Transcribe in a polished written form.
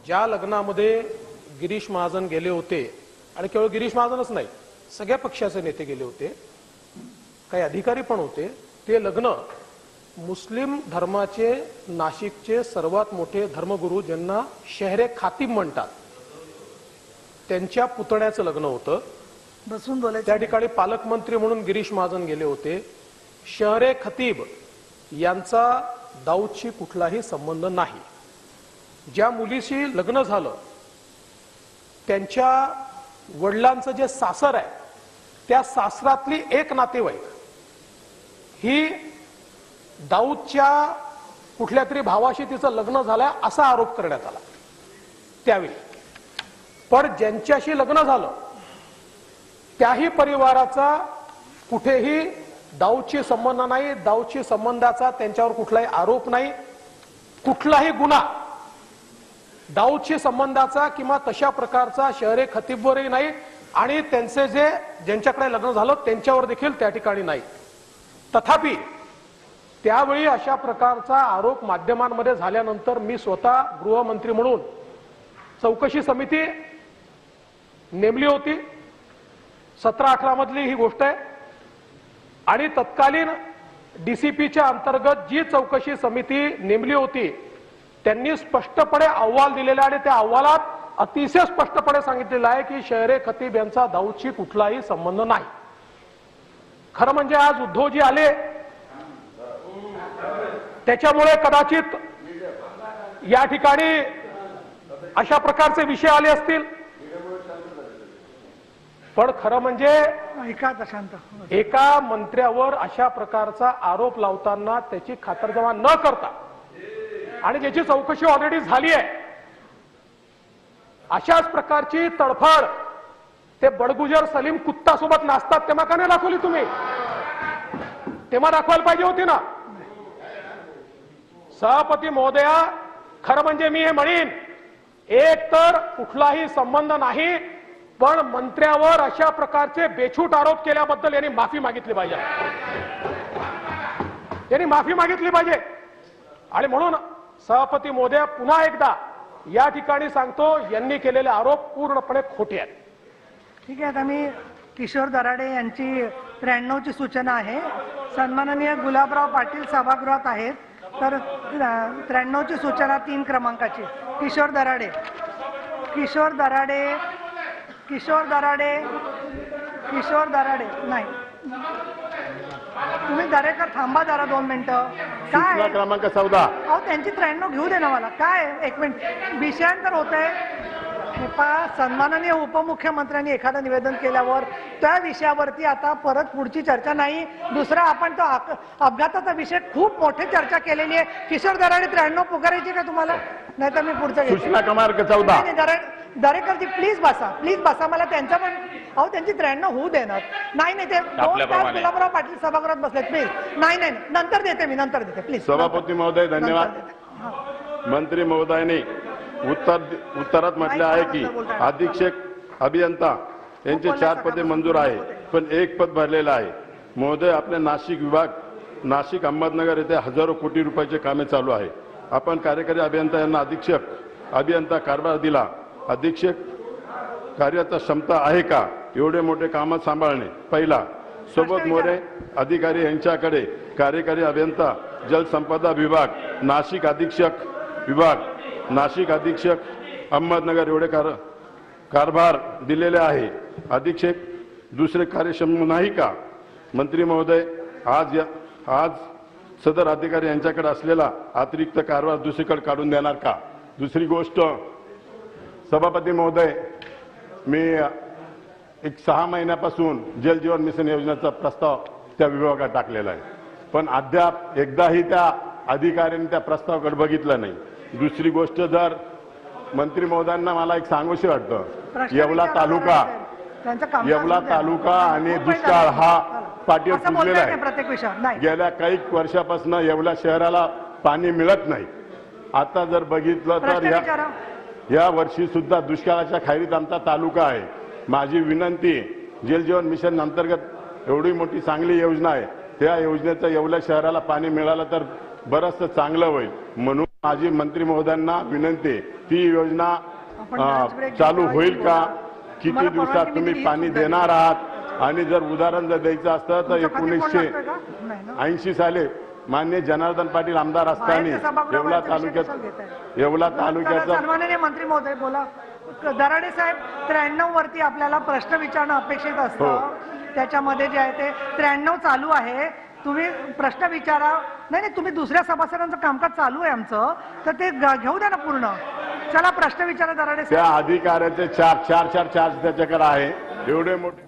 ज्या लग्नामध्ये गिरीश महाजन गेले होते आणि केवळ गिरीश महाजनच नाही, सगळ्या पक्षाचे नेते गेले होते, काही अधिकारी पण होते, ते लग्न मुस्लिम धर्माचे नाशिकचे सर्वात मोठे धर्मगुरू ज्यांना शहरे खातीब म्हणतात त्यांच्या पुतण्याचं लग्न होतं. बसून बोलायचं. त्या ठिकाणी पालकमंत्री म्हणून गिरीश महाजन गेले होते. शहरे खतीब यांचा दाऊदशी कुठलाही संबंध नाही. ज्या मुलीशी लग्न झालं त्यांच्या वडिलांचं जे सासर आहे त्या सासरातली एक नातेवाईक ही दाऊदच्या कुठल्या तरी भावाशी तिचं लग्न झालंय असा आरोप करण्यात आला त्यावेळी. पण ज्यांच्याशी लग्न झालं त्याही परिवाराचा कुठेही दाऊदशी संबंध नाही, दाऊदशी संबंधाचा त्यांच्यावर कुठलाही आरोप नाही, कुठलाही गुन्हा दाऊदशी संबंधाचा किंवा तशा प्रकारचा शहरे खतीबवरही नाही आणि त्यांचे जे ज्यांच्याकडे लग्न झालं त्यांच्यावर देखील त्या ठिकाणी नाही. तथापि त्यावेळी अशा प्रकारचा आरोप माध्यमांमध्ये झाल्यानंतर मी स्वतः गृहमंत्री म्हणून चौकशी समिती नेमली होती. 17-18 मधली ही गोष्ट आहे आणि तत्कालीन डीसीपीच्या अंतर्गत जी चौकशी समिती नेमली होती त्यांनी स्पष्टपणे अहवाल दिलेला आणि त्या अहवालात अतिशय स्पष्टपणे सांगितलेलं आहे की शहरे खतीब यांचा दाऊदशी कुठलाही संबंध नाही. खरं म्हणजे आज उद्धवजी आले त्याच्यामुळे कदाचित या ठिकाणी अशा प्रकारचे विषय आले असतील, पण खरं म्हणजे एका मंत्र्यावर अशा प्रकारचा आरोप लावताना त्याची खातरजमा न करता आणि ज्याची चौकशी ऑलरेडी झाली आहे अशाच प्रकारची तडफड ते बडगुजर सलीम कुत्ता सोबत नाचतात तेव्हा का नाही दाखवली तुम्ही? तेव्हा दाखवायला पाहिजे होती ना. सभापती महोदया, खरं म्हणजे मी हे म्हणेन, एक तर कुठलाही संबंध नाही, पण मंत्र्यावर अशा प्रकारचे बेछूट आरोप केल्याबद्दल यांनी माफी मागितली पाहिजे. यांनी माफी मागितली पाहिजे. आणि म्हणून सभापती महोदया पुन्हा एकदा या ठिकाणी सांगतो, यांनी केलेले आरोप पूर्णपणे खोटे आहेत. ठीक आहे. आता मी किशोर दराडे यांची 93ची सूचना आहे. सन्माननीय गुलाबराव पाटील सभागृहात आहेत, तर 93ची सूचना 3 क्रमांकाची. किशोर दराडे, किशोर दराडे, किशोर दराडे, किशोर दराडे नाही. तुम्ही दरेकर थांबा जरा 2 मिनिटं. काय क्रमांक 14. अहो त्यांची 93 घेऊ दे ना मला. काय 1 मिनिट विषयांतर होत आहे. सन्माननीय उपमुख्यमंत्र्यांनी एखादं निवेदन केल्यावर त्या विषयावरती आता परत पुढची चर्चा नाही. दुसरा आपण तो अपघाताचा विषय खूप मोठी चर्चा केलेली आहे. किशोर दराडे 93 पुकारायची का तुम्हाला? नाही तर मी पुढचं सूचना क्रमांक 14. दरेकरजी प्लीज बसा, प्लीज बसा. मला त्यांचं पण अहो त्यांची 93 होऊ देणार नाही. नाही ते 2 तास गुलाबराव पाटील सभागृहात बसलेत. प्लीज नाही नाही नंतर देते मी, नंतर देते प्लीज. सभापती महोदय धन्यवाद. मंत्री महोदयाने उत्तरात म्हटले आहे की अधीक्षक अभियंता यांचे 4 पदे मंजूर आहे, पण 1 पद भरलेलं आहे. महोदय, आपले नाशिक विभाग, नाशिक अहमदनगर येथे हजारो कोटी रुपयाचे कामे चालू आहे. आपण कार्यकारी अभियंता यांना अधीक्षक अभियंता कारभार दिला. अधीक्षक कार्याचा क्षमता आहे का एवढे मोठे कामं सांभाळणे? पहिला. सोबत मोरे अधिकारी यांच्याकडे कार्यकारी अभियंता जलसंपदा विभाग, नाशिक अधीक्षक विभाग, नाशिक अधीक्षक अहमदनगर एवढे कारभार दिलेले आहे. अधीक्षक दुसरे कार्यक्षम नाही का? मंत्री महोदय, आज सदर अधिकारी यांच्याकडे असलेला अतिरिक्त कारभार दुसरीकडे काढून देणार का? दुसरी गोष्ट, सभापती महोदय, मी 6 महिन्यापासून जल जीवन मिशन योजनेचा प्रस्ताव त्या विभागात टाकलेला आहे, पण अद्याप एकदाही त्या अधिकाऱ्यांनी त्या प्रस्तावाकडे बघितलं नाही. दुसरी गोष्ट, जर मंत्री महोदयांना मला एक सांगूशी वाटतं, येवला तालुका आणि दुष्काळ हा पाठीवर फुटलेला आहे. गेल्या काही वर्षापासून येवला शहराला पाणी मिळत नाही. आता जर बघितलं तर या वर्षी सुद्धा दुष्काळाच्या खाईरीत आमचा तालुका आहे. माझी विनंती, जल जीवन मिशन अंतर्गत एवढी मोठी चांगली योजना आहे, त्या योजनेचं येवला शहराला पाणी मिळालं तर बरंचसं चांगलं होईल. म्हणून माझी मंत्री महोदयांना विनंती आहे, ती योजना आपण lunch break चालू घेतला होईल का? बोला. किती तुम्हाला दिवसात परवानगी तुम्ही दिली पाणी सुद्धा देणार आहात? आणि जर उदाहरण जर द्यायचं असतं तर तुमचं खाते कोण लागतंय का? नाही ना. 1980 साली मान्य जनार्दन पाटील आमदार असताना बाहेरच्या सभागृहावरचे येवला विषय तालुक्यात कशाला घेताय? येवला चला, तालुक्याचा सन्माननीय मंत्री महोदय बोला. दराडे साहेब 93 वरती आपल्याला प्रश्न विचारणं अपेक्षित असतं. हो. त्याच्यामध्ये जे आहे ते 93 चालू आहे. तुम्ही प्रश्न विचारा. नाही तुम्ही दुसऱ्या सभासदांचं कामकाज चालू आहे आमचं, तर ते घेऊ द्या ना पूर्ण. चला प्रश्न विचारा दराडे त्या साहेब. अधिकाऱ्याचे चार त्याच्याकडे आहे एवढे मोठे